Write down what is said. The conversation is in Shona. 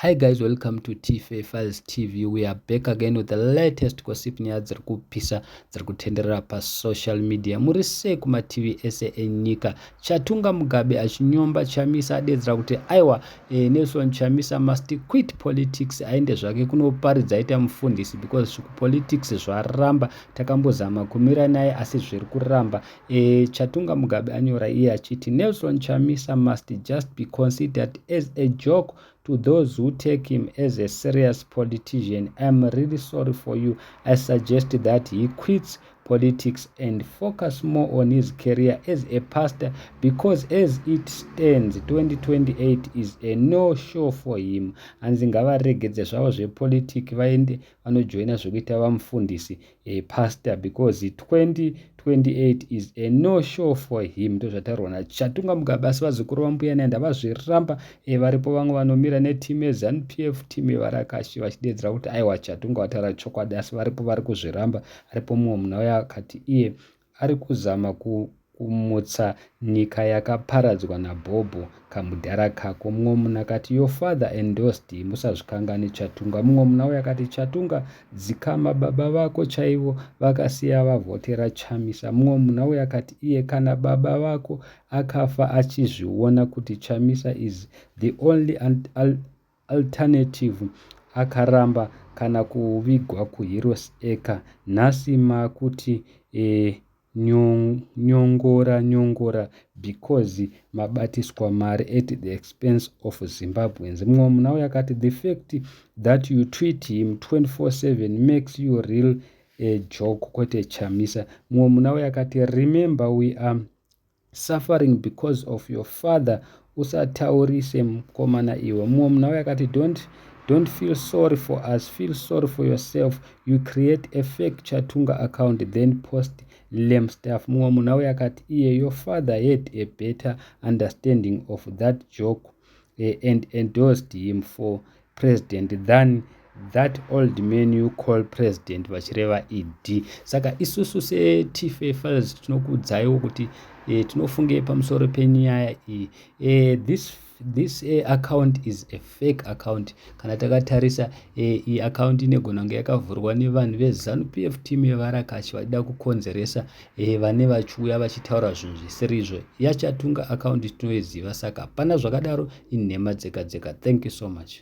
Hi guys, welcome to TFA Files TV. We are back again with the latest gossip nyaya dziri kupisa dziri kutenderera pasocial media. Muri sei kuma TV ese enyika. Chatunga Mugabe achinyomba Chamisa adedzera kuti aiwa Nelson Chamisa must quit politics, aende zvake kunoparidza aita mufundisi because politics zvaramba. Takambozama kumira naye asi zviri kuramba. Chatunga Mugabe anyora iye achiti Nelson Chamisa must just be considered as a joke to those who take him as a serious politician. I'm really sorry for you. I suggest that he quits politics and focus more on his career as a pastor, because as it stands 2028 is a no show for him. Anzi ngavaregedze zvavo zvepolitiki vaende vanojoina zvekuita vamufundisi pastor, because 2028 is a no show for him. Ndo zvataurwa naChatunga Mugabe, asi vazukuru vambuya naenda vazviramba. Varipo vamwe vanomira netimu yeZANU-PF, timu yevarakashi vachidedzera kuti aiwa Chatunga wataura chokwadi, asi varipo vari kuzviramba. Aripo mumwe munhu uya akati iye ari kuzama kumutsa nyika yakaparadzwa naBhobho kamudhara kako. Mumwe munhu akati your father endorsed him, usazvikangani Chatunga. Mumwe munhu uya akati Chatunga dzikama baba vako chaivo vakasiya vavhotera Chamisa. Mumwe munhu uya akati iye kana baba vako akafa achizviona kuti Chamisa is the only alternative, akaramba kana kuvigwa kuHeroes Acre. Nhasi makuti nyongora because mabatiswa mari at the expense of Zimbabweans. Mumwe munhu uya akati the fact that you tweet him 24/7 makes you real joke kwete Chamisa. Mumwe munhu uya akati remember we are suffering because of your father, usataurise mukomana iwe. Mumwe munhu uya akati don't feel sorry for us, feel sorry for yourself. You create a fake Chatunga account then post lame stuff. Mumwe munhu uya akati iye your father had a better understanding of that joke and endorsed him for president than that old man you call president, vachireva ED. Saka isusu seTFA Files tinokuudzaiwo kuti tinofungei pamusoro penyaya iyi. This account is a fake account. Kana takatarisa iyi account inogona kunge yakavhurwa nevanhu veZANU-PF, timu yevarakashi vachida kukonzeresa vane vachiuya vachitaura zvinhu zvisirizvo. YaChatunga account tinoiziva, saka hapana zvakadaro, inhema dzega dzega. Thank you so much.